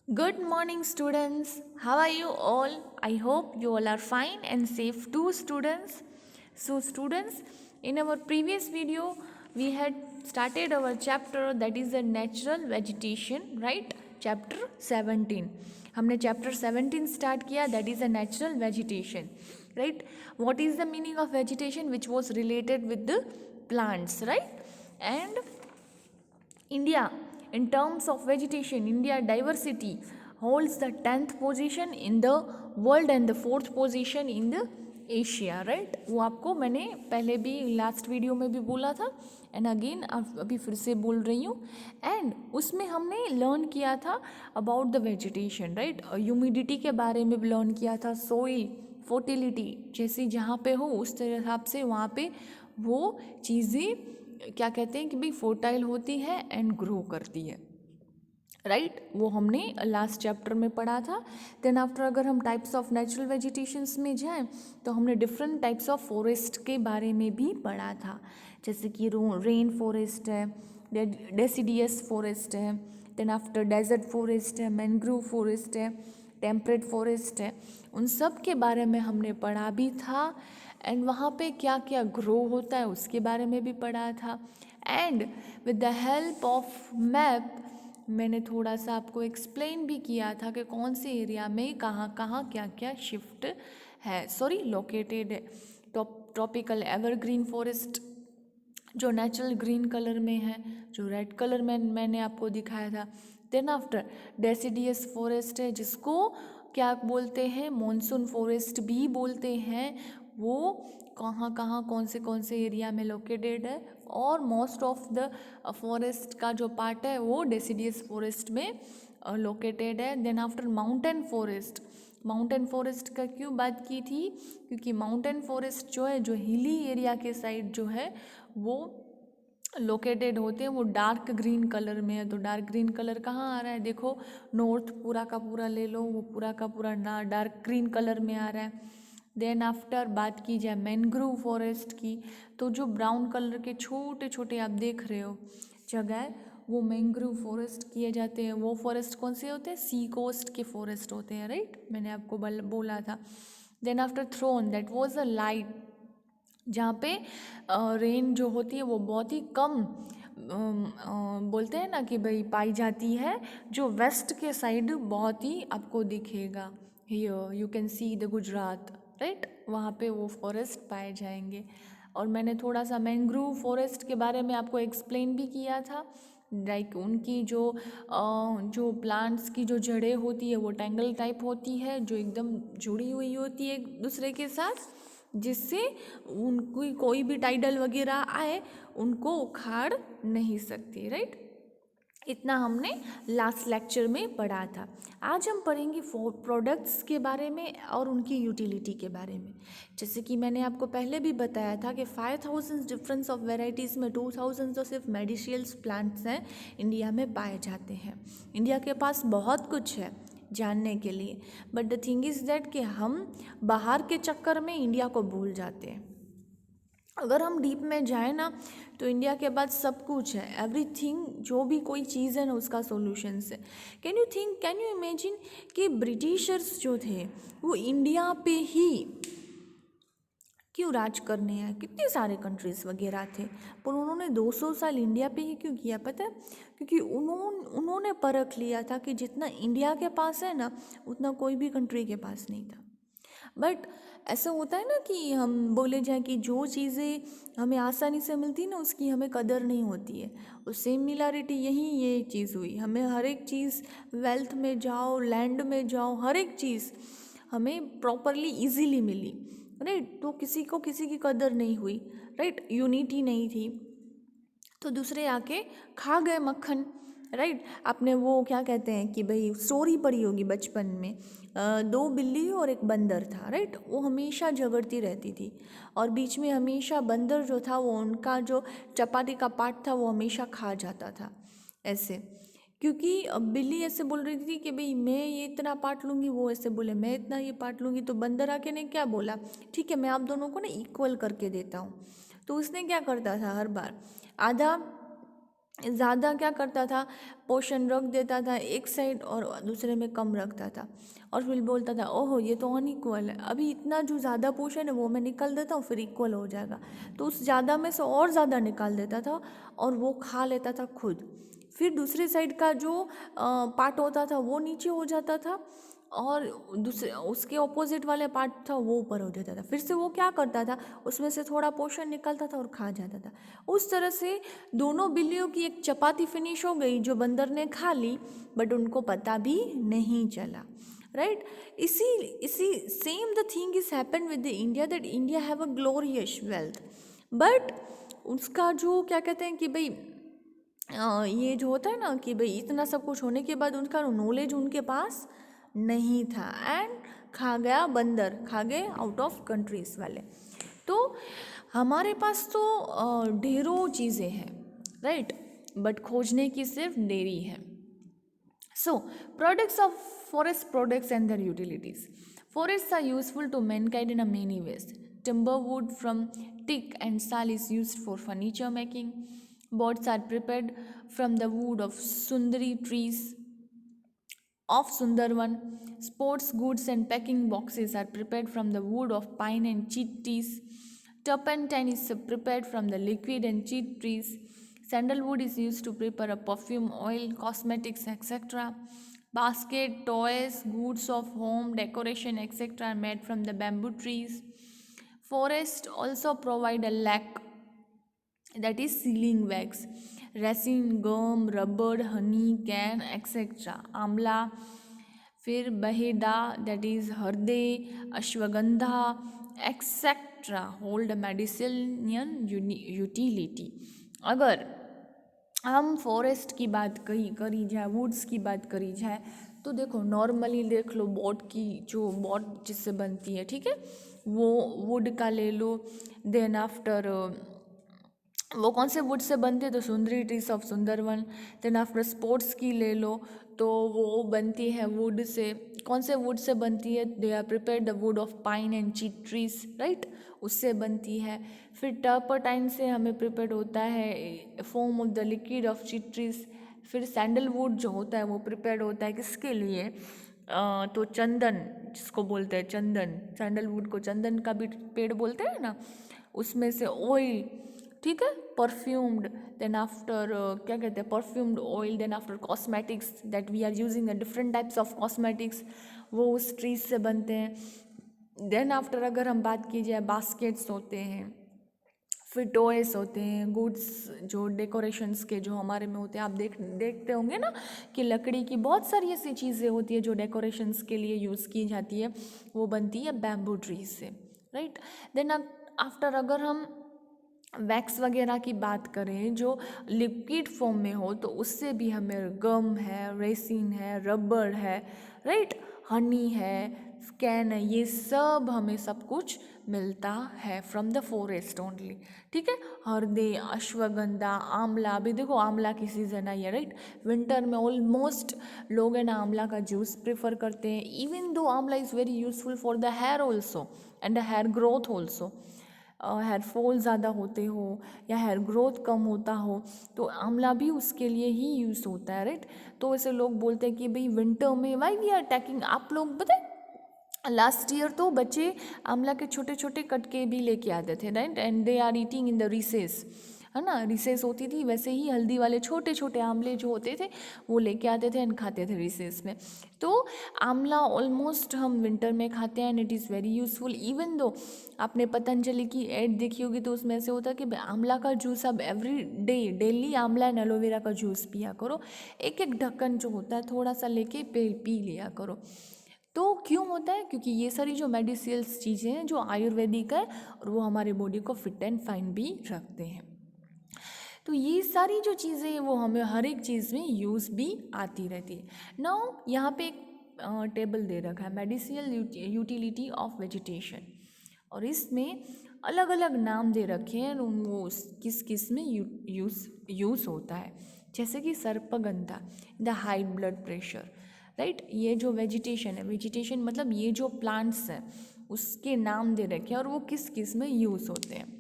Good morning, students. How are you all? I hope you all are fine and safe too, students. So, students, in our previous video, we had started our chapter that is the natural vegetation, right? Chapter 17. हमने chapter 17 start किया, that is a natural vegetation, right? What is the meaning of vegetation, which was related with the plants, right? And India, in terms of vegetation, India diversity holds the 10th position in the world and the 4th position in the Asia, right? वो आपको मैंने पहले भी last video में भी बोला था and again अभी फिर से बोल रही हूँ. एंड उसमें हमने लर्न किया था about the vegetation, right? Humidity के बारे में भी लर्न किया था, सोइल फर्टिलिटी जैसी जहाँ पे हो उस हिसाब से वहाँ पे वो चीज़ें क्या कहते हैं कि भाई फर्टाइल होती है एंड ग्रो करती है, राइट? वो हमने लास्ट चैप्टर में पढ़ा था. देन आफ्टर अगर हम टाइप्स ऑफ नेचुरल वेजिटेशंस में जाएं तो हमने डिफरेंट टाइप्स ऑफ फॉरेस्ट के बारे में भी पढ़ा था, जैसे कि रेन फॉरेस्ट है, डेसिडियस फॉरेस्ट है, देन आफ्टर डेजर्ट फॉरेस्ट है, मैनग्रोव फॉरेस्ट है, टेम्परेट फॉरेस्ट है. उन सब के बारे में हमने पढ़ा भी था एंड वहाँ पे क्या क्या ग्रो होता है उसके बारे में भी पढ़ा था. And with the help of map मैंने थोड़ा सा आपको एक्सप्लेन भी किया था कि कौन से एरिया में कहाँ कहाँ क्या क्या शिफ्ट है, लोकेटेड है. ट्रॉपिकल एवरग्रीन फॉरेस्ट जो नेचुरल ग्रीन कलर में है, जो रेड कलर में मैंने आपको दिखाया था. देन आफ्टर डेसिडियस फॉरेस्ट है जिसको क्या बोलते हैं, मॉनसून फॉरेस्ट भी बोलते हैं. वो कहाँ कहाँ कौन से एरिया में लोकेटेड है और मोस्ट ऑफ द फॉरेस्ट का जो पार्ट है वो डेसिडियस फॉरेस्ट में लोकेटेड है. देन आफ्टर माउंटेन फॉरेस्ट का क्यों बात की थी, क्योंकि माउंटेन फॉरेस्ट जो है, जो हिली एरिया के साइड जो है वो लोकेटेड होते हैं, वो डार्क ग्रीन कलर में है. तो डार्क ग्रीन कलर कहाँ आ रहा है, देखो नॉर्थ पूरा का पूरा ले लो, वो पूरा का पूरा डार्क ग्रीन कलर में आ रहा है. देन आफ्टर बात की जाए मैनग्रोव फॉरेस्ट की, तो जो ब्राउन कलर के छोटे छोटे आप देख रहे हो जगह, वो मैंग्रोव फॉरेस्ट किए जाते हैं. वो फॉरेस्ट कौन से होते हैं, सी कोस्ट के फॉरेस्ट होते हैं, राइट? मैंने आपको बोला था. Then after throne, that was a light जहाँ पे रेन जो होती है वो बहुत ही कम बोलते हैं ना कि भाई पाई जाती है, जो वेस्ट के साइड बहुत ही आपको दिखेगा. Here you can see the Gujarat, right? वहाँ पे वो फॉरेस्ट पाए जाएंगे. और मैंने थोड़ा सा मैंग्रोव फॉरेस्ट के बारे में आपको एक्सप्लेन भी किया था, लाइक उनकी जो प्लांट्स की जो जड़ें होती है वो टैंगल टाइप होती है, जो एकदम जुड़ी हुई होती है एक दूसरे के साथ, जिससे उनकी कोई भी टाइडल वगैरह आए उनको उखाड़ नहीं सकती, राइट? इतना हमने लास्ट लेक्चर में पढ़ा था. आज हम पढ़ेंगे प्रोडक्ट्स के बारे में और उनकी यूटिलिटी के बारे में. जैसे कि मैंने आपको पहले भी बताया था कि 5000 डिफरेंस ऑफ वेराइटीज़ में 2000 तो सिर्फ मेडिसिनल प्लांट्स हैं इंडिया में पाए जाते हैं. इंडिया के पास बहुत कुछ है जानने के लिए, but the thing is that कि हम बाहर के चक्कर में इंडिया को भूल जाते हैं. अगर हम डीप में जाए ना तो इंडिया के पास सब कुछ है, एवरीथिंग, जो भी कोई चीज़ है ना उसका सॉल्यूशंस है. कैन यू इमेजिन कि ब्रिटिशर्स जो थे वो इंडिया पे ही क्यों राज करने आए? कितने सारे कंट्रीज़ वगैरह थे, पर उन्होंने 200 साल इंडिया पे ही क्यों किया पता है? क्योंकि उन्होंने परख लिया था कि जितना इंडिया के पास है ना उतना कोई भी कंट्री के पास नहीं था. बट ऐसा होता है ना कि हम बोले जाए कि जो चीज़ें हमें आसानी से मिलती ना उसकी हमें कदर नहीं होती है. और सिमिलरिटी यही ये चीज़ हुई, हमें हर एक चीज़, वेल्थ में जाओ, लैंड में जाओ, हर एक चीज़ हमें प्रॉपरली इजीली मिली, राइट? तो किसी को किसी की कदर नहीं हुई, राइट? यूनिटी नहीं थी, तो दूसरे आके खा गए मक्खन, राइट? आपने वो क्या कहते हैं कि भाई स्टोरी पढ़ी होगी बचपन में, दो बिल्ली और एक बंदर था, राइट? वो हमेशा झगड़ती रहती थी और बीच में हमेशा बंदर जो था वो उनका जो चपाती का पार्ट था वो हमेशा खा जाता था ऐसे. क्योंकि बिल्ली ऐसे बोल रही थी कि भाई मैं ये इतना पार्ट लूँगी, वो ऐसे बोले मैं इतना ये पार्ट लूँगी. तो बंदर आके ने क्या बोला, ठीक है मैं आप दोनों को ना इक्वल करके देता हूँ. तो उसने क्या करता था, हर बार आधा ज़्यादा क्या करता था, पोर्शन रख देता था एक साइड और दूसरे में कम रखता था, और फिर बोलता था ओहो ये तो अनइक्वल है, अभी इतना जो ज़्यादा पोर्शन है वो मैं निकाल देता हूँ फिर इक्वल हो जाएगा। तो उस ज़्यादा में से और ज़्यादा निकाल देता था और वो खा लेता था खुद। फिर दूसरी साइड का जो पार्ट होता था वो नीचे हो जाता था, और दूसरे उसके ऑपोजिट वाले पार्ट था वो ऊपर हो जाता था। फिर से वो क्या करता था, उसमें से थोड़ा पोर्शन निकलता था और खा जाता था। उस तरह से दोनों बिल्लियों की एक चपाती फिनिश हो गई जो बंदर ने खा ली, बट उनको पता भी नहीं चला। राइट, इसी इसी same the thing is happen with the India, that India have a glorious wealth, but उसका जो क्या कहते हैं कि भाई ये जो होता है ना कि भाई इतना सब कुछ होने के बाद उनका नॉलेज उनके पास नहीं था, एंड खा गया बंदर, खा गए आउट ऑफ कंट्रीज वाले। तो हमारे पास तो ढेरों चीज़ें हैं, राइट, बट खोजने की सिर्फ देरी है। So, products of forest products and their utilities. Forests are useful to mankind in a many ways. Timber wood from teak and sal is used for furniture making. Boats are prepared from the wood of sundari trees of Sundarban. Sports goods and packing boxes are prepared from the wood of pine and cheat trees. Turpentine is prepared from the liquid and cheat trees. Sandalwood is used to prepare a perfume, oil, cosmetics, etc. Basket, toys, goods of home, decoration, etc. are made from the bamboo trees. Forests also provide a lac, that is sealing wax, resin, gum, rubber, honey, can, etc. आंवला, फिर बहेदा, that is हरदे, ashwagandha, etcetera hold medicinal utility. अगर हम forest की बात करी जाए, वुड्स की बात करी जाए, तो देखो नॉर्मली देख लो बोट की, जो बोट जिससे बनती है, ठीक है, वो वुड का ले लो। देन आफ्टर वो कौन से वुड से बनते हैं, तो sundari trees of Sundarban. Then after sports की ले लो तो वो बनती है वुड से, कौन से वुड से बनती है, they are prepare the wood of pine and cheat trees, right, उससे बनती है। फिर टर्पटाइन से हमें प्रिपेयर होता है form of the liquid of cheat trees. फिर सैंडलवुड जो होता है वो प्रिपेयर होता है किसके लिए, तो चंदन, जिसको बोलते हैं चंदन, सैंडलवुड को चंदन का भी पेड़ बोलते हैं ना, उसमें से ऑयल, ठीक है, परफ्यूम्ड, देन आफ्टर क्या कहते हैं, perfumed oil, then after cosmetics that we are using the different types of cosmetics, वो उस ट्रीज से बनते हैं। देन आफ्टर अगर हम बात की जाए, बास्केट्स होते हैं, फिर टॉयस होते हैं, गुड्स जो डेकोरेशंस के जो हमारे में होते हैं, आप देखते होंगे ना कि लकड़ी की बहुत सारी ऐसी चीज़ें होती है जो डेकोरेशंस के लिए यूज़ की जाती है, वो बनती है बैम्बू ट्रीज से, राइट। देन आफ्टर अगर हम वैक्स वगैरह की बात करें जो लिक्विड फॉर्म में हो, तो उससे भी हमें गम है, रेसिन है, रबर है, राइट, हनी है, कैन है, ये सब हमें सब कुछ मिलता है फ्रॉम द फॉरेस्ट ओनली, ठीक है। हरदे, अश्वगंधा, आंवला, अभी देखो आंवला की सीज़न आई है, राइट, विंटर में ऑलमोस्ट लोग है ना आंवला का जूस प्रेफर करते हैं, even though amla is very useful for the hair also and the hair growth also. Hair fall ज़्यादा होते हो या हेयर ग्रोथ कम होता हो तो आंवला भी उसके लिए ही यूज़ होता है, राइट। तो ऐसे लोग बोलते हैं कि भाई विंटर में वाई वी आर टेकिंग, आप लोग बताए लास्ट ईयर तो बच्चे आंवला के छोटे छोटे कटके भी लेके आते थे, right, and they are eating in the recess, है ना, रिसेस होती थी, वैसे ही हल्दी वाले छोटे छोटे आंवले जो होते थे वो लेके आते थे एंड खाते थे रिसेस में। तो आंवला ऑलमोस्ट हम विंटर में खाते हैं and it is very useful. Even though आपने पतंजलि की ऐड देखी होगी तो उसमें ऐसे होता है कि आंवला का जूस अब एवरी डे डेली आंवला एंड एलोवेरा का जूस पिया करो, एक एक ढक्कन जो होता है थोड़ा सा लेके पी लिया करो। तो क्यों होता है, क्योंकि ये सारी जो मेडिसिनल्स चीज़ें हैं जो आयुर्वेदिक है और वो हमारे बॉडी को फिट एंड फाइन भी रखते हैं। तो ये सारी जो चीज़ें हैं वो हमें हर एक चीज़ में यूज़ भी आती रहती है। नाउ यहाँ पे एक टेबल दे रखा है, मेडिसिनल यूटिलिटी ऑफ वेजिटेशन, और इसमें अलग अलग नाम दे रखे हैं वो किस किस में यूज़ होता है। जैसे कि sarpagandha, the high blood pressure, right, ये जो वेजिटेशन है, वेजिटेशन मतलब ये जो प्लांट्स हैं उसके नाम दे रखे हैं और वो किस किस में यूज़ होते हैं।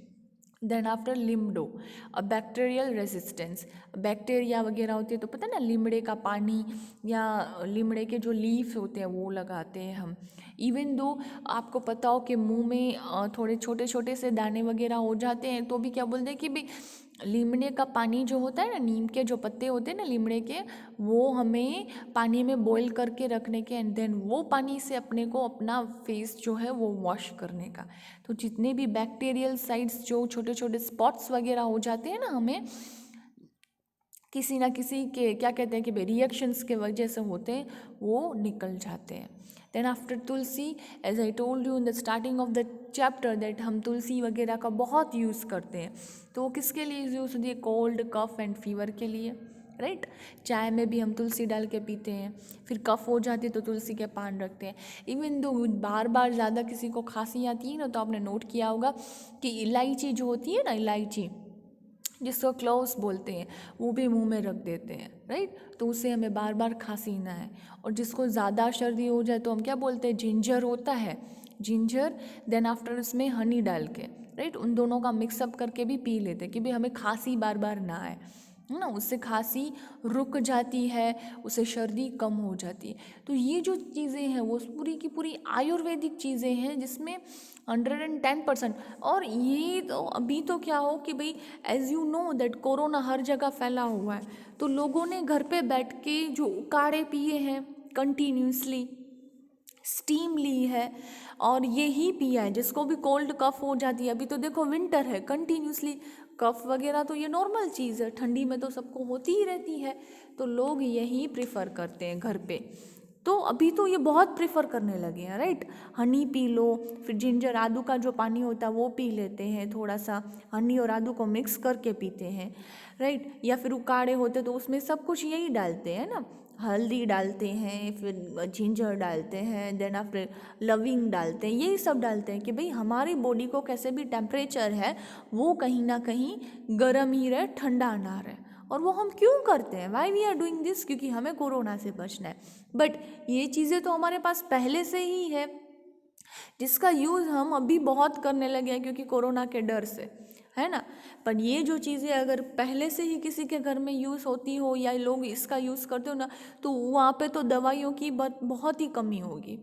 देन आफ्टर लिम्डो, अ बैक्टीरियल रेजिस्टेंस, बैक्टीरिया वगैरह होती है तो पता है ना, लीमड़े का पानी या लीमड़े के जो लीफ होते हैं वो लगाते हैं हम। इवन दो आपको पता हो कि मुंह में थोड़े छोटे छोटे से दाने वगैरह हो जाते हैं तो भी क्या बोलते हैं कि भाई लीमड़े का पानी जो होता है ना, नीम के जो पत्ते होते हैं ना लीमड़े के, वो हमें पानी में बॉईल करके रखने के, एंड देन वो पानी से अपने को अपना फेस जो है वो वॉश करने का। तो जितने भी बैक्टीरियल साइड्स जो छोटे छोटे स्पॉट्स वगैरह हो जाते हैं ना हमें किसी ना किसी के क्या कहते हैं कि भाई रिएक्शंस के वजह से होते हैं, वो निकल जाते हैं। Then after tulsi, as I told you in the starting of the chapter that हम तुलसी वगैरह का बहुत यूज़ करते हैं। तो वो किसके लिए यूज़ होती है? कोल्ड, कफ एंड फीवर के लिए, राइट। चाय में भी हम तुलसी डाल के पीते हैं, फिर कफ हो जाती है तो तुलसी के पान रखते हैं। इवन दो बार बार ज़्यादा किसी को खांसी आती है ना, तो आपने नोट किया होगा कि इलायची जो होती है ना, इलायची जिसको क्लोव्स बोलते हैं, वो भी मुंह में रख देते हैं, राइट। तो उससे हमें बार बार खांसी ना है। और जिसको ज़्यादा सर्दी हो जाए तो हम क्या बोलते हैं? जिंजर होता है, जिंजर, देन आफ्टर उसमें हनी डाल के, राइट, उन दोनों का मिक्सअप करके भी पी लेते हैं कि भाई हमें खांसी बार बार ना आए, है ना। उससे खांसी रुक जाती है, उससे सर्दी कम हो जाती है। तो ये जो चीज़ें हैं वो पूरी की पूरी आयुर्वेदिक चीज़ें हैं जिसमें 110%। और ये तो अभी तो क्या हो कि भाई as you know that corona हर जगह फैला हुआ है, तो लोगों ने घर पे बैठ के जो काढ़े पिए हैं कंटिन्यूसली, स्टीम ली है और यही पिया है। जिसको भी कोल्ड कफ हो जाती है, अभी तो देखो विंटर है, कंटिन्यूसली कफ वगैरह तो ये नॉर्मल चीज़ है, ठंडी में तो सबको होती ही रहती है, तो लोग यही प्रिफर करते हैं घर पे। तो अभी तो ये बहुत प्रिफर करने लगे हैं, राइट। हनी पी लो, फिर जिंजर आदू का जो पानी होता है वो पी लेते हैं, थोड़ा सा हनी और आदू को मिक्स करके पीते हैं, राइट। या फिर उकाड़े होते तो उसमें सब कुछ यही डालते हैं ना, हल्दी डालते हैं, फिर जिंजर डालते हैं, देन आफ्टर लविंग डालते हैं, यही सब डालते हैं कि भाई हमारी बॉडी को कैसे भी टेम्परेचर है वो कहीं ना कहीं गर्म ही रहे, ठंडा ना रहे। और वो हम क्यों करते हैं? Why we are doing this? क्योंकि हमें कोरोना से बचना है। बट ये चीज़ें तो हमारे पास पहले से ही है, जिसका यूज़ हम अभी बहुत करने लगे हैं क्योंकि कोरोना के डर से, है ना। पर ये जो चीज़ें अगर पहले से ही किसी के घर में यूज़ होती हो या लोग इसका यूज़ करते हो ना, तो वहाँ पे तो दवाइयों की बहुत ही कमी होगी।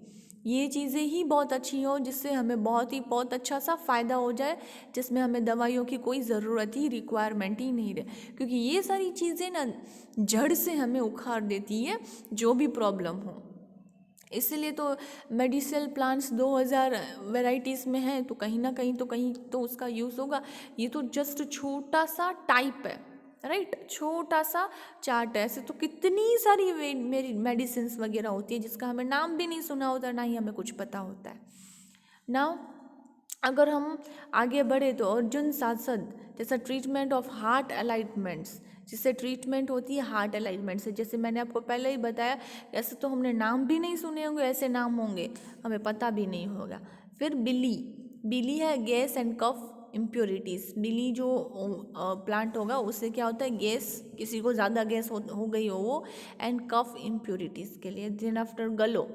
ये चीज़ें ही बहुत अच्छी हो जिससे हमें बहुत अच्छा सा फ़ायदा हो जाए, जिसमें हमें दवाइयों की कोई ज़रूरत ही, रिक्वायरमेंट ही नहीं रहे। क्योंकि ये सारी चीज़ें ना जड़ से हमें उखाड़ देती है जो भी प्रॉब्लम हो। इसलिए तो मेडिसिनल प्लांट्स 2000 वैरायटीज़ में हैं, तो कहीं तो उसका यूज़ होगा। ये तो जस्ट छोटा सा टाइप है, राइट, छोटा सा चार्ट है। ऐसे तो कितनी सारी मेरी मेडिसिन्स वगैरह होती है जिसका हमें नाम भी नहीं सुना होता, ना ही हमें कुछ पता होता है। नाउ अगर हम आगे बढ़े तो अर्जुन सांसद जैसा ट्रीटमेंट ऑफ हार्ट अलाइनमेंट्स, जिससे ट्रीटमेंट होती है हार्ट अलाइनमेंट से, जैसे मैंने आपको पहले ही बताया, ऐसे तो हमने नाम भी नहीं सुने होंगे, ऐसे नाम होंगे हमें पता भी नहीं होगा। फिर बिली, बिली है गैस एंड कफ इम्प्योरिटीज़। बिली जो प्लांट होगा उससे क्या होता है? गैस, किसी को ज़्यादा गैस हो गई हो वो, एंड कफ इम्प्योरिटीज़ के लिए। देन आफ्टर गलो,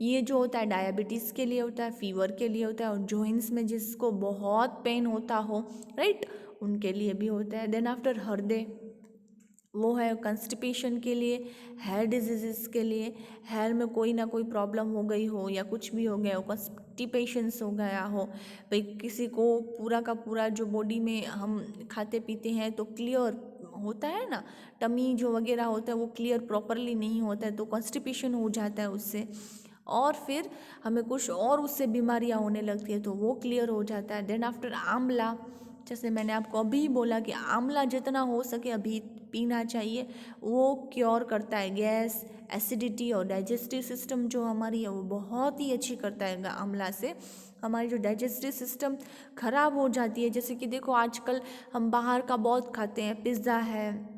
ये जो होता है डायबिटीज़ के लिए होता है, फीवर के लिए होता है, और जॉइंट्स में जिसको बहुत पेन होता हो, राइट, उनके लिए भी होता है। देन आफ्टर हृदय, वो है कंस्टिपेशन के लिए, हेयर डिजीज़ के लिए, हेयर में कोई ना कोई प्रॉब्लम हो गई हो या कुछ भी हो गया हो, कंस्टिपेशंस हो गया हो, भाई किसी को पूरा का पूरा जो बॉडी में हम खाते पीते हैं तो क्लियर होता है ना, टमी जो वगैरह होता है वो क्लियर प्रॉपरली नहीं होता है, तो कंस्टिपेशन हो जाता है उससे, और फिर हमें कुछ और उससे बीमारियां होने लगती है तो वो क्लियर हो जाता है। देन आफ्टर आंवला, जैसे मैंने आपको अभी बोला कि आंवला जितना हो सके अभी पीना चाहिए, वो क्योर करता है गैस, एसिडिटी, और डाइजेस्टिव सिस्टम जो हमारी है वो बहुत ही अच्छी करता है। आंवला से हमारी जो डाइजेस्टिव सिस्टम ख़राब हो जाती है, जैसे कि देखो आजकल हम बाहर का बहुत खाते हैं, पिज़्ज़ा है,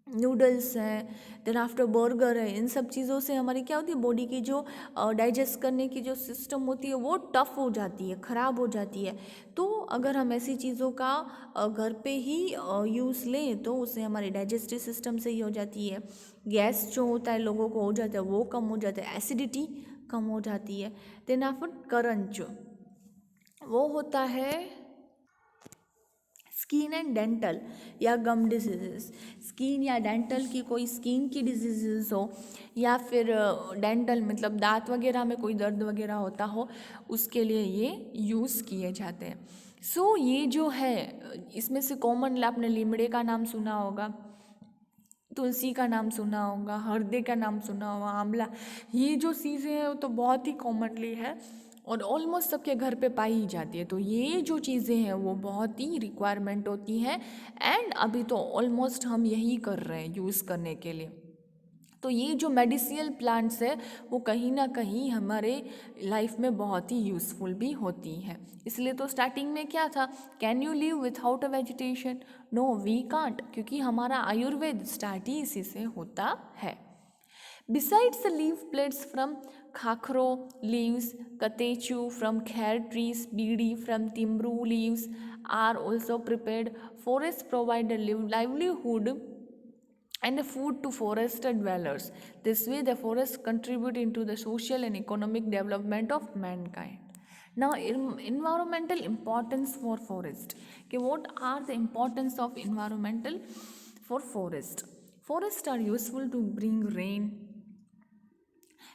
नूडल्स हैं, देन आफ्टर बर्गर है, इन सब चीज़ों से हमारी क्या होती है, बॉडी की जो डाइजेस्ट करने की जो सिस्टम होती है वो टफ हो जाती है, ख़राब हो जाती है। तो अगर हम ऐसी चीज़ों का घर पे ही यूज़ लें तो उससे हमारी डाइजेस्टिव सिस्टम सही हो जाती है, गैस जो होता है लोगों को हो जाता है वो कम हो जाता है, एसिडिटी कम हो जाती है। देन आफ्टर करंच, वो होता है स्किन एंड डेंटल या गम डिजीजेस, स्किन या डेंटल की कोई स्किन की डिजीजेस हो, या फिर डेंटल मतलब दांत वगैरह में कोई दर्द वगैरह होता हो, उसके लिए ये यूज़ किए जाते हैं। सो ये जो है इसमें से कॉमन आपने लीमड़े का नाम सुना होगा, तुलसी का नाम सुना होगा, हरदे का नाम सुना होगा, आंवला, ये जो चीज़ें हैं वो तो बहुत ही कॉमनली है और ऑलमोस्ट सबके घर पे पाई ही जाती है। तो ये जो चीज़ें हैं वो बहुत ही रिक्वायरमेंट होती हैं एंड अभी तो ऑलमोस्ट हम यही कर रहे हैं यूज़ करने के लिए। तो ये जो मेडिसिनल प्लांट्स है वो कहीं ना कहीं हमारे लाइफ में बहुत ही यूज़फुल भी होती हैं। इसलिए तो स्टार्टिंग में क्या था, can you live without a vegetation? No we can't, क्योंकि हमारा आयुर्वेद स्टार्ट ही इसी से होता है। Besides the leaf plates from khakro leaves, katechu from khair trees, bidi from timbru leaves are also prepared. Forests provide a livelihood and food to forest dwellers. This way, the forests contribute into the social and economic development of mankind. Now, environmental importance for forest. Okay, what are the importance of environmental for forest? Forests are useful to bring rain.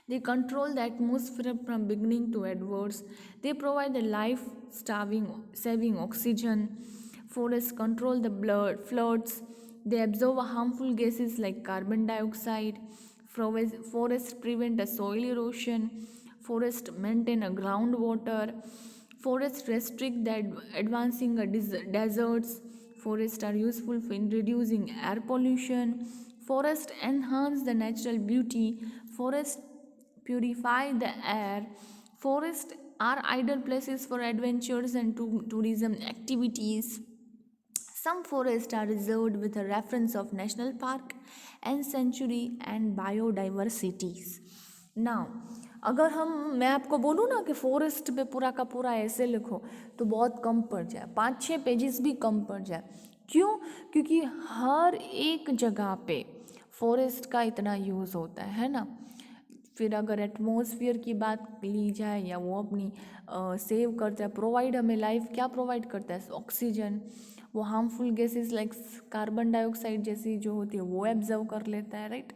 They control the atmosphere from beginning to adwards. They provide the saving oxygen. Forests control the floods. They absorb harmful gases like carbon dioxide. Forests prevent the soil erosion. Forests maintain a groundwater. Forests restrict the advancing deserts. Forests are useful in reducing air pollution. Forests enhance the natural beauty. Forests purify the air. Forests are ideal places for adventures and tourism activities. Some forests are reserved with a reference of national park and sanctuary and biodiversities. Now, अगर मैं आपको बोलूँ ना कि forest पे पूरा का पूरा ऐसे लिखो तो बहुत कम पड़ जाए, 5-6 पेजेस भी कम पड़ जाए। क्यों? क्योंकि हर एक जगह पे फॉरेस्ट का इतना यूज़ होता है ना। फिर अगर एटमॉस्फेयर की बात ली जाए या वो अपनी सेव करता है, प्रोवाइड हमें लाइफ क्या प्रोवाइड करता है, ऑक्सीजन। वो harmful gases like carbon dioxide जैसी जो होती है वो एब्जर्व कर लेता है, राइट।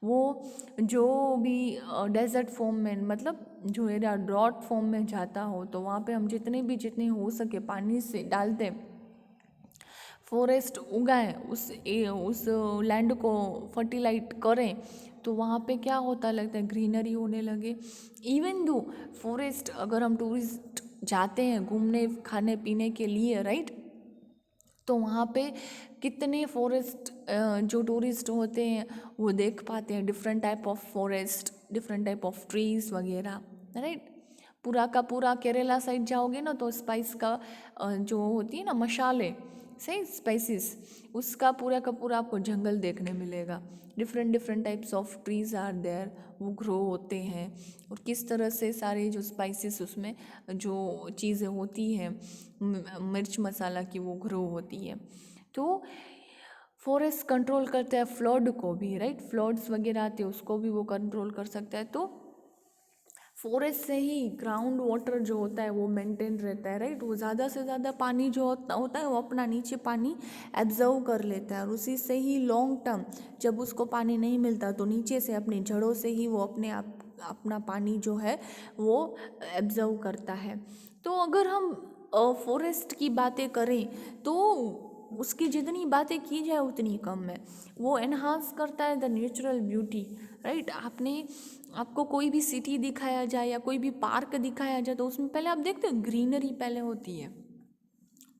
वो जो भी डेजर्ट फॉर्म में मतलब जो एरिया ड्रॉट फॉर्म में जाता हो तो वहाँ पे हम जितने हो सके पानी से डालते फॉरेस्ट उगाएं, उस लैंड को फर्टिलाइट करें, तो वहाँ पे क्या होता लगता है, ग्रीनरी होने लगे। इवन दो फॉरेस्ट अगर हम टूरिस्ट जाते हैं घूमने खाने पीने के लिए, राइट, तो वहाँ पे कितने फॉरेस्ट जो टूरिस्ट होते हैं वो देख पाते हैं, different type of forest, different type of trees वगैरह, राइट। पूरा का पूरा केरला साइड जाओगे ना तो स्पाइस का जो होती है ना मसाले, सही स्पाइसेस, उसका पूरा का पूरा आपको जंगल देखने मिलेगा। Different different types of trees are there, वो ग्रो होते हैं और किस तरह से सारे जो स्पाइसेस उसमें जो चीज़ें होती हैं मिर्च मसाला की वो ग्रो होती है। तो फॉरेस्ट कंट्रोल करता है फ्लड को भी, राइट, फ्लड्स वगैरह आते हैं उसको भी वो कंट्रोल कर सकता है। तो फॉरेस्ट से ही ग्राउंड वाटर जो होता है वो मेंटेन रहता है, राइट। वो ज़्यादा से ज़्यादा पानी जो होता है वो अपना नीचे पानी एब्जर्व कर लेता है और उसी से ही लॉन्ग टर्म जब उसको पानी नहीं मिलता तो नीचे से अपनी जड़ों से ही वो अपने आप अपना पानी जो है वो एब्जर्व करता है। तो अगर हम फॉरेस्ट की बातें करें तो उसकी जितनी बातें की जाए उतनी कम है। वो एनहांस करता है द नेचुरल ब्यूटी, राइट। आपको कोई भी सिटी दिखाया जाए या कोई भी पार्क दिखाया जाए तो उसमें पहले आप देखते हो ग्रीनरी पहले होती है।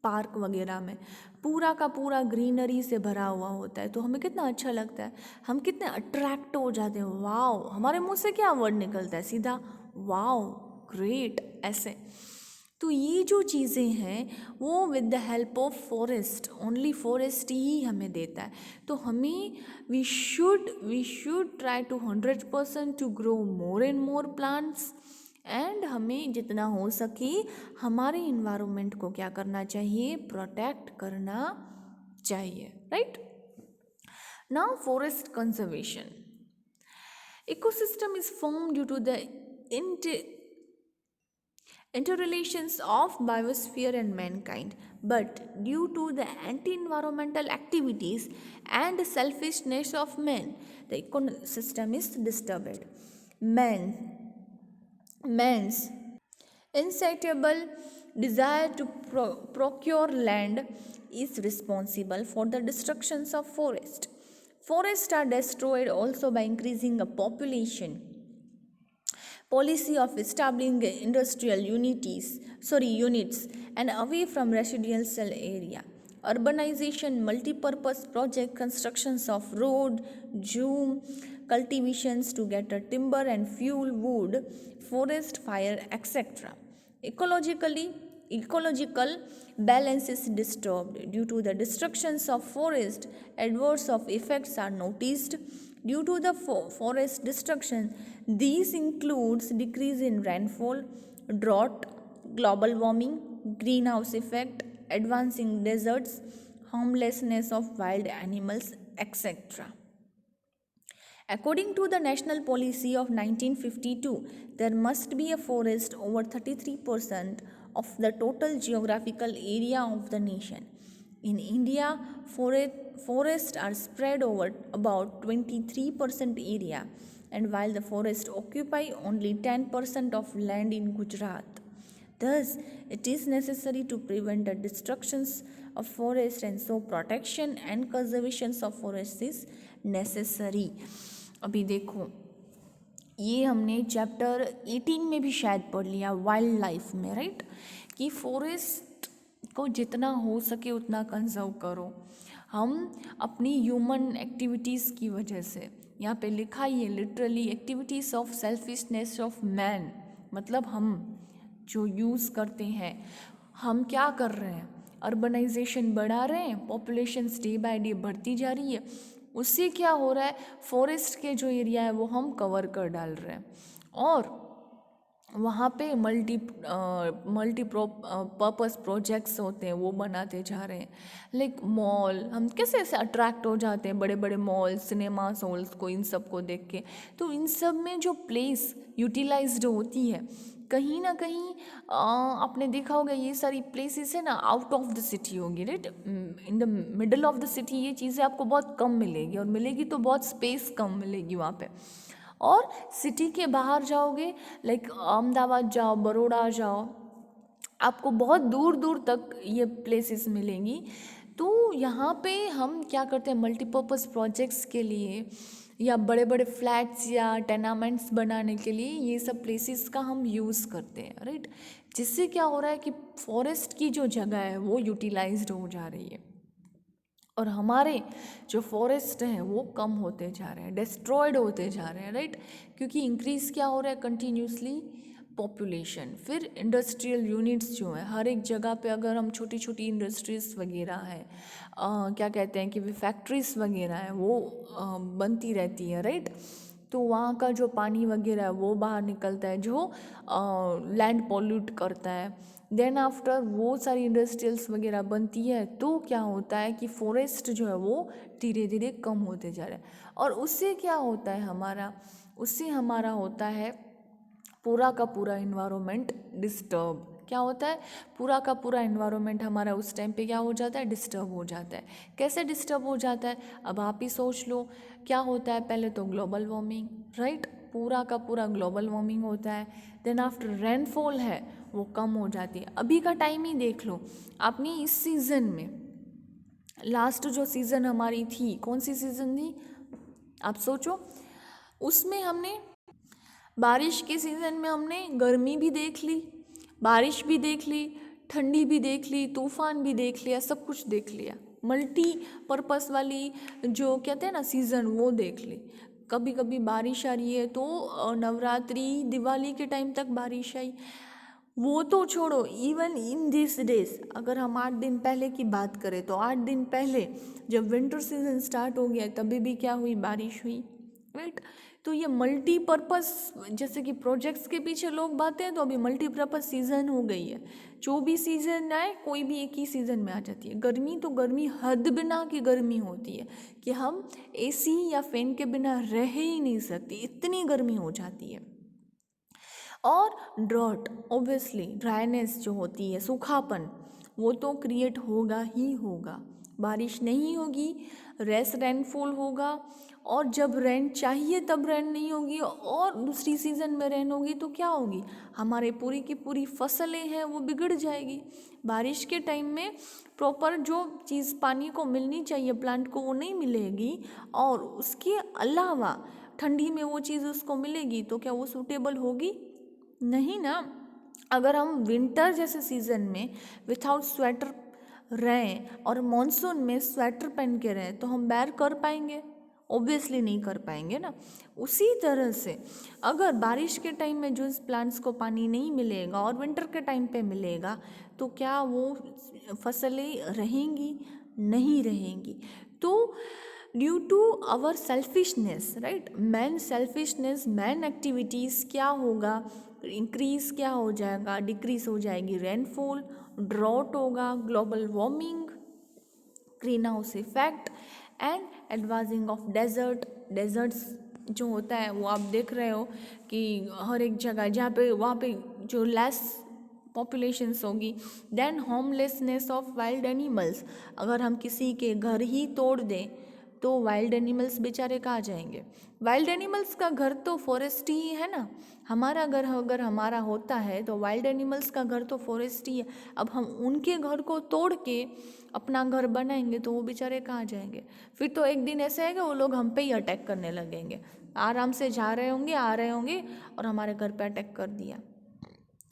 पार्क वगैरह में पूरा का पूरा ग्रीनरी से भरा हुआ होता है तो हमें कितना अच्छा लगता है, हम कितने अट्रैक्ट हो जाते हैं। वाओ, हमारे मुंह से क्या वर्ड निकलता है, सीधा वाओ, ग्रेट, ऐसे। तो ये जो चीज़ें हैं वो with the help of forest, only forest ही हमें देता है। तो हमें we should try to 100% to grow more and more plants and हमें जितना हो सके हमारे इन्वायरमेंट को क्या करना चाहिए, प्रोटेक्ट करना चाहिए, right. Now forest conservation, ecosystem is formed due to the interrelations of biosphere and mankind, but due to the anti-environmental activities and selfishness of man, the ecosystem is disturbed. Man's insatiable desire to procure land is responsible for the destructions of forest. Forests are destroyed also by increasing the population. Policy of establishing industrial units and away from residential area. Urbanization, multi-purpose project, constructions of road, zoom, cultivations to get a timber and fuel wood, forest fire, etc. Ecological balance is disturbed due to the destructions of forest. Adverse of effects are noticed due to the forest destruction. These includes decrease in rainfall, drought, global warming, greenhouse effect, advancing deserts, homelessness of wild animals, etc. According to the national policy of 1952, there must be a forest over 33% of the total geographical area of the nation. In India, forests are spread over about 23% area, and while the forests occupy only 10% of land in Gujarat. Thus, it is necessary to prevent the destructions of forest, and so protection and conservation of forests is necessary. अभी देखो, ये हमने chapter 18 में भी शायद पढ़ लिया, wild life में, राइट, कि फॉरेस्ट को जितना हो सके उतना कंजर्व करो. हम अपनी ह्यूमन एक्टिविटीज़ की वजह से, यहाँ पे लिखा ही है literally, activities of selfishness of man, मतलब हम जो यूज़ करते हैं, हम क्या कर रहे हैं, अर्बनाइजेशन बढ़ा रहे हैं, पॉपुलेशन डे बाय डे बढ़ती जा रही है, उससे क्या हो रहा है, फॉरेस्ट के जो एरिया है वो हम कवर कर डाल रहे हैं, और वहाँ पे मल्टी पर्पस प्रोजेक्ट्स होते हैं वो बनाते जा रहे हैं. लाइक मॉल, हम कैसे ऐसे अट्रैक्ट हो जाते हैं बड़े बड़े मॉल, सिनेमा हॉल्स को, इन सब को देख के. तो इन सब में जो प्लेस यूटिलाइज्ड होती है, कहीं ना कहीं आपने देखा होगा ये सारी प्लेसेस है ना आउट ऑफ द सिटी होगी, right, in the middle of the city ये चीज़ें आपको बहुत कम मिलेगी, और मिलेगी तो बहुत स्पेस कम मिलेगी वहाँ पे. और सिटी के बाहर जाओगे, लाइक अहमदाबाद जाओ, बड़ौदा जाओ, आपको बहुत दूर दूर तक ये प्लेसेस मिलेंगी. तो यहाँ पे हम क्या करते हैं, मल्टीपर्पज़ प्रोजेक्ट्स के लिए या बड़े बड़े फ्लैट्स या टेनामेंट्स बनाने के लिए ये सब प्लेसेस का हम यूज़ करते हैं, राइट. जिससे क्या हो रहा है कि फॉरेस्ट की जो जगह है वो यूटिलाइज्ड हो जा रही है, और हमारे जो फॉरेस्ट हैं वो कम होते जा रहे हैं, डिस्ट्रॉयड होते जा रहे हैं, राइट. क्योंकि इंक्रीज़ क्या हो रहा है, कंटिन्यूसली पॉपुलेशन. फिर इंडस्ट्रियल यूनिट्स जो है हर एक जगह पे, अगर हम छोटी छोटी इंडस्ट्रीज़ वगैरह हैं, क्या कहते हैं कि वे फैक्ट्रीज़ वगैरह हैं वो बनती रहती है, राइट. तो वहाँ का जो पानी वगैरह है वो बाहर निकलता है, जो लैंड पॉल्यूट करता है. देन आफ्टर वो सारी इंडस्ट्रियल्स वगैरह बनती है, तो क्या होता है कि फॉरेस्ट जो है वो धीरे धीरे कम होते जा रहा है, और उससे क्या होता है उससे हमारा होता है पूरा का पूरा इन्वायरमेंट डिस्टर्ब. क्या होता है, पूरा का पूरा इन्वायरमेंट हमारा उस टाइम पे क्या हो जाता है, डिस्टर्ब हो जाता है. कैसे डिस्टर्ब हो जाता है, अब आप ही सोच लो क्या होता है. पहले तो ग्लोबल वार्मिंग, राइट, पूरा का पूरा ग्लोबल वार्मिंग होता है. देन आफ्टर रेनफॉल है वो कम हो जाती है. अभी का टाइम ही देख लो आपने, इस सीज़न में लास्ट जो सीज़न हमारी थी, कौन सी सीज़न थी आप सोचो, उसमें हमने बारिश के सीज़न में हमने गर्मी भी देख ली, बारिश भी देख ली, ठंडी भी देख ली, तूफ़ान भी देख लिया, सब कुछ देख लिया. मल्टी पर्पस वाली जो कहते हैं ना सीज़न वो देख ली. कभी कभी बारिश आ रही है तो नवरात्रि दिवाली के टाइम तक बारिश आई, वो तो छोड़ो, इवन इन दिस डेज अगर हम 8 दिन पहले की बात करें तो 8 दिन पहले जब विंटर सीजन स्टार्ट हो गया तभी भी क्या हुई, बारिश हुई, राइट. तो ये मल्टीपर्पस, जैसे कि प्रोजेक्ट्स के पीछे लोग भागते हैं, तो अभी मल्टीपर्पस सीज़न हो गई है. जो भी सीज़न आए कोई भी एक ही सीज़न में आ जाती है. गर्मी तो गर्मी हद बिना की गर्मी होती है कि हम एसी या फैन के बिना रह ही नहीं सकते, इतनी गर्मी हो जाती है. और ड्रॉट, ऑब्वियसली ड्राइनेस जो होती है, सूखापन, वो तो क्रिएट होगा ही होगा। बारिश नहीं होगी, रेस रेनफॉल होगा, और जब रेन चाहिए तब रेन नहीं होगी और दूसरी सीज़न में रेन होगी तो क्या होगी, हमारे पूरी की पूरी फसलें हैं वो बिगड़ जाएगी। बारिश के टाइम में प्रॉपर जो चीज़ पानी को मिलनी चाहिए प्लांट को वो नहीं मिलेगी, और उसके अलावा ठंडी में वो चीज़ उसको मिलेगी तो क्या वो सूटेबल होगी? नहीं ना। अगर हम विंटर जैसे सीज़न में विथआउट स्वेटर रहें और मॉनसून में स्वेटर पहन के रहें तो हम बैर कर पाएंगे? ऑब्वियसली नहीं कर पाएंगे ना। उसी तरह से अगर बारिश के टाइम में जो इस प्लांट्स को पानी नहीं मिलेगा और विंटर के टाइम पे मिलेगा तो क्या वो फसलें रहेंगी? नहीं रहेंगी। तो due to our selfishness, right, man selfishness, man activities, क्या होगा, इंक्रीज क्या हो जाएगा, डिक्रीज हो जाएगी रेनफॉल, ड्रॉट होगा, global warming, green house effect and advancing of deserts जो होता है वो आप देख रहे हो कि हर एक जगह जहाँ पे वहाँ पे जो लेस पॉपुलेशंस होगी। Then homelessness of wild animals, अगर हम किसी के घर ही तोड़ दें तो वाइल्ड एनिमल्स बेचारे कहाँ जाएंगे? वाइल्ड एनिमल्स का घर तो फॉरेस्ट ही है ना। हमारा घर अगर हमारा होता है तो वाइल्ड एनिमल्स का घर तो फॉरेस्ट ही है। अब हम उनके घर को तोड़ के अपना घर बनाएंगे तो वो बेचारे कहाँ जाएंगे? फिर तो एक दिन ऐसे है कि वो लोग हम पे ही अटैक करने लगेंगे। आराम से जा रहे होंगे, आ रहे होंगे और हमारे घर पे अटैक कर दिया,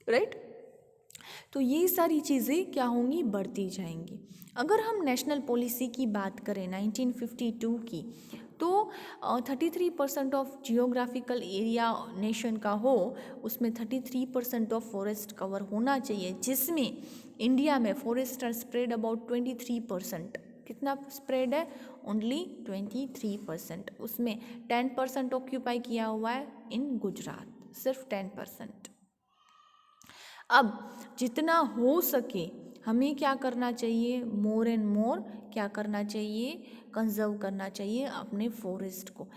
राइट। तो ये सारी चीज़ें क्या होंगी? बढ़ती जाएंगी। अगर हम नेशनल पॉलिसी की बात करें 1952 की, तो 33% ऑफ जियोग्राफिकल एरिया नेशन का हो, उसमें 33% ऑफ फॉरेस्ट कवर होना चाहिए, जिसमें इंडिया में फॉरेस्ट आर स्प्रेड अबाउट 23%। कितना स्प्रेड है? ओनली 23%। उसमें 10% ऑक्यूपाई किया हुआ है इन गुजरात, सिर्फ 10%। अब जितना हो सके हमें क्या करना चाहिए? मोर एंड मोर क्या करना चाहिए? कंजर्व करना चाहिए अपने फॉरेस्ट को।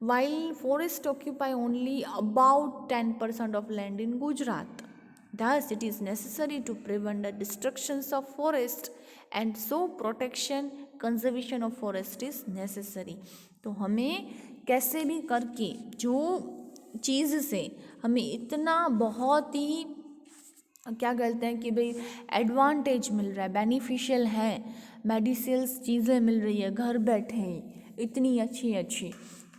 While forest occupy only about 10% of land in Gujarat, thus it is necessary to prevent the destructions of forest and so protection conservation of forest is necessary। तो हमें कैसे भी करके जो चीज़ से हमें इतना बहुत ही क्या कहते हैं कि भाई एडवांटेज मिल रहा है, बेनिफिशियल है, मेडिसिनल्स चीज़ें मिल रही है घर बैठे ही इतनी अच्छी अच्छी,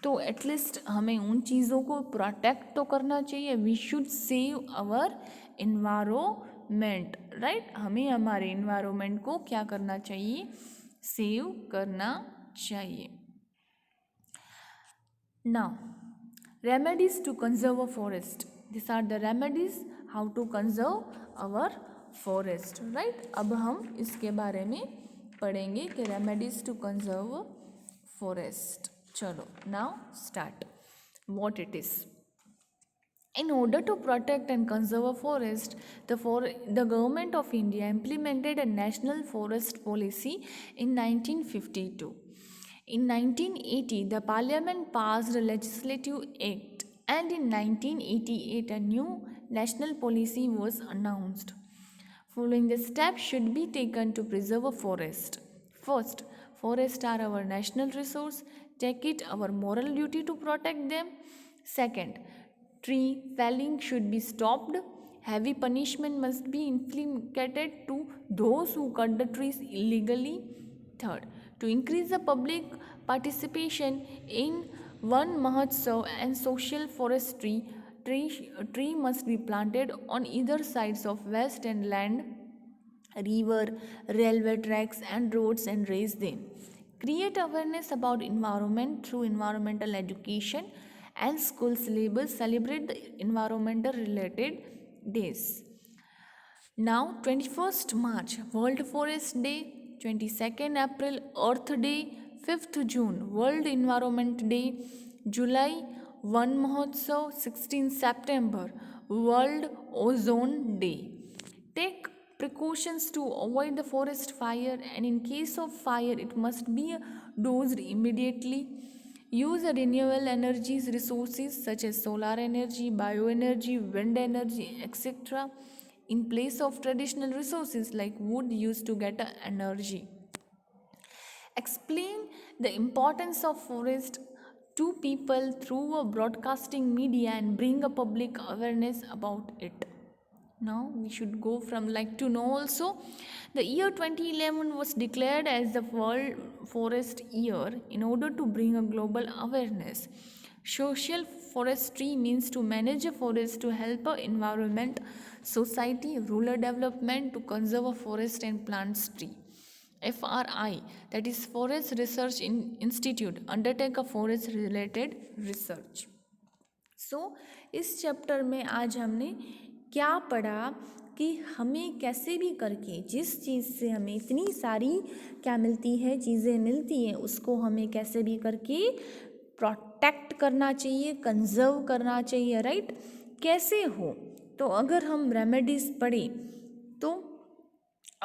तो एटलीस्ट हमें उन चीज़ों को प्रोटेक्ट तो करना चाहिए। We should save our environment, right. हमें हमारे इन्वायरमेंट को क्या करना चाहिए? सेव करना चाहिए। Now, remedies to conserve a forest. These are the remedies how to conserve our forest, right? अब हम इसके बारे में पढ़ेंगे कि remedies to conserve forest. चलो, now start. What it is. In order to protect and conserve a forest, the government of India implemented a national forest policy in 1952. In 1980, the parliament passed a legislative act, and in 1988, a new national policy was announced. Following the steps should be taken to preserve a forest. First, forests are our national resource. Take it our moral duty to protect them. Second, tree felling should be stopped. Heavy punishment must be inflicted to those who cut the trees illegally. Third, to increase the public participation in Van Mahotsav and social forestry, tree must be planted on either sides of west and land, river, railway tracks and roads and raise them. Create awareness about environment through environmental education and school syllabus. Celebrate the environmental related days. Now 21st March World Forest Day, 22nd April Earth Day, 5th June World Environment Day, July Van Mahotsav, 16th September World Ozone Day. Take precautions to avoid the forest fire, and in case of fire it must be dosed immediately. use renewable energies resources such as solar energy, bioenergy, wind energy, etc. in place of traditional resources like wood used to get energy. Explain the importance of forest to people through a broadcasting media and bring a public awareness about it. Now we should go from like to know also. The year 2011 was declared as the World Forest Year in order to bring a global awareness. Social forestry means to manage a forest to help a environment, society, rural development to conserve a forest and plants tree. FRI, that is Forest Research Institute, undertake a forest related research. इस chapter में आज हमने क्या पढ़ा कि हमें कैसे भी करके जिस चीज़ से हमें इतनी सारी क्या मिलती है, चीज़ें मिलती हैं, उसको हमें कैसे भी करके प्रोटेक्ट करना चाहिए, कंजर्व करना चाहिए, राइट। कैसे हो, तो अगर हम रेमेडीज़ पढ़ें तो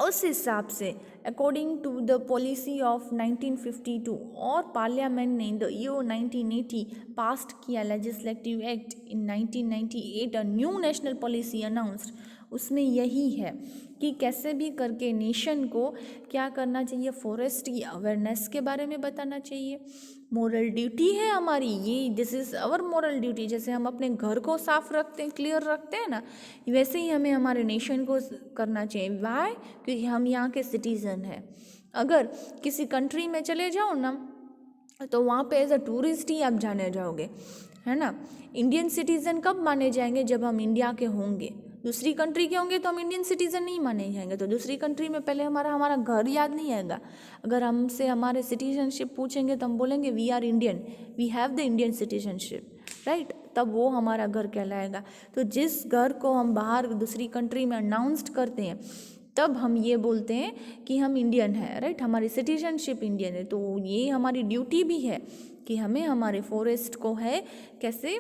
उस हिसाब से according to the policy of 1952 और पार्लियामेंट ने द ईयर 1980 पास्ट किया legislative act in 1998 a new national policy announced. उसमें यही है कि कैसे भी करके नेशन को क्या करना चाहिए, फॉरेस्ट की अवेयरनेस के बारे में बताना चाहिए। मोरल ड्यूटी है हमारी, ये this is our moral duty. जैसे हम अपने घर को साफ रखते हैं, क्लियर रखते हैं ना, वैसे ही हमें हमारे नेशन को करना चाहिए। वाई? क्योंकि हम यहाँ के सिटीज़न हैं। अगर किसी कंट्री में चले जाओ ना, तो वहाँ पे एज अ टूरिस्ट ही आप जाने जाओगे, है ना। इंडियन सिटीज़न कब माने जाएंगे? जब हम इंडिया के होंगे। दूसरी कंट्री के होंगे तो हम इंडियन सिटीज़न नहीं माने जाएंगे। तो दूसरी कंट्री में पहले हमारा घर याद नहीं आएगा। अगर हमसे हमारे सिटीजनशिप पूछेंगे तो हम बोलेंगे we are Indian, we have the Indian citizenship, right. तब वो हमारा घर कहलाएगा। तो जिस घर को हम बाहर दूसरी कंट्री में अनाउंस्ड करते हैं, तब हम ये बोलते हैं कि हम इंडियन हैं, राइट। हमारी सिटीजनशिप इंडियन है। तो ये हमारी ड्यूटी भी है कि हमें हमारे फॉरेस्ट को है कैसे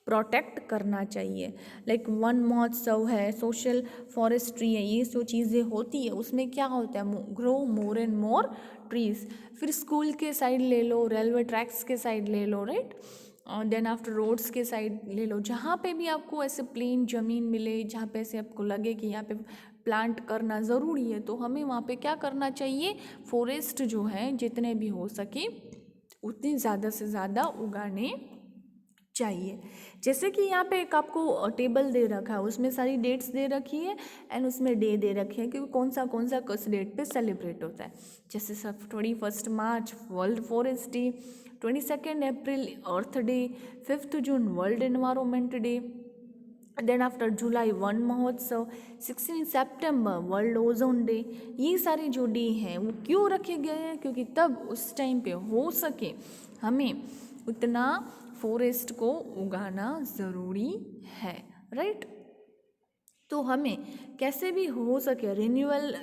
प्रोटेक्ट करना चाहिए। लाइक वन महोत्सव है, सोशल फॉरेस्ट्री है, ये जो चीज़ें होती है उसमें क्या होता है, grow more and more trees. फिर स्कूल के साइड ले लो, रेलवे ट्रैक्स के साइड ले लो, राइट। देन आफ्टर रोड्स के साइड ले लो, जहाँ पे भी आपको ऐसे प्लेन ज़मीन मिले, जहाँ पे ऐसे आपको लगे कि यहाँ पे प्लांट करना ज़रूरी है, तो हमें वहाँ पे क्या करना चाहिए, फॉरेस्ट जो है जितने भी हो सके उतनी ज़्यादा से ज़्यादा उगाने चाहिए। जैसे कि यहाँ पे एक आपको टेबल दे रखा है, उसमें सारी डेट्स दे रखी है एंड उसमें डे दे रखी है कि कौन सा किस डेट पे सेलिब्रेट होता है। जैसे सब 21 March world forest day, 22 April earth day, 5 June world environment day, then after July Van Mahotsav, 16 सितंबर वर्ल्ड ओजोन डे। ये सारे जो डे हैं वो क्यों रखे गए हैं, क्योंकि तब उस टाइम पे हो सके हमें उतना फॉरेस्ट को उगाना ज़रूरी है, राइट। तो हमें कैसे भी हो सके रिन्यूएबल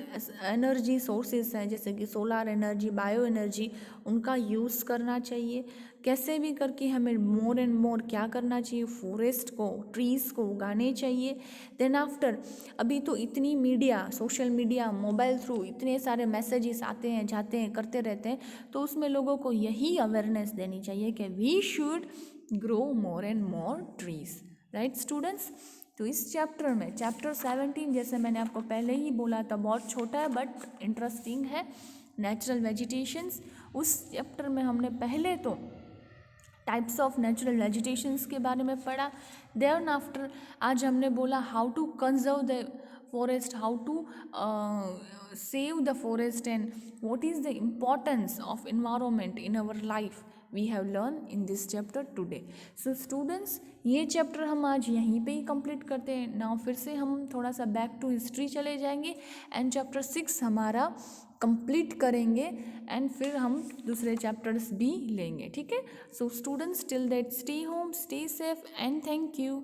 एनर्जी सोर्सेस हैं जैसे कि सोलार एनर्जी, बायो एनर्जी, उनका यूज़ करना चाहिए। कैसे भी करके हमें मोर एंड मोर क्या करना चाहिए, फॉरेस्ट को, ट्रीज़ को उगाने चाहिए। देन आफ्टर अभी तो इतनी media, social media, mobile through इतने सारे मैसेजेस आते हैं, जाते हैं, करते रहते हैं, तो उसमें लोगों को यही अवेयरनेस देनी चाहिए कि we should grow more and more trees, right students. तो इस चैप्टर में चैप्टर 17, जैसे मैंने आपको पहले ही बोला था, बहुत छोटा है बट इंटरेस्टिंग है, नेचुरल वेजिटेशंस। उस चैप्टर में हमने पहले तो टाइप्स ऑफ नेचुरल वेजिटेशंस के बारे में पढ़ा। देन आफ्टर आज हमने बोला how to conserve the forest, how to save the forest and what is the importance of environment in our life we have learned in this chapter today. So students, ये chapter हम आज यहीं पे ही complete करते हैं। Now फिर से हम थोड़ा सा बैक टू हिस्ट्री चले जाएंगे एंड चैप्टर 6 हमारा कंप्लीट करेंगे एंड फिर हम दूसरे चैप्टर्स भी लेंगे, ठीक है। So students, till that stay home, stay safe and thank you.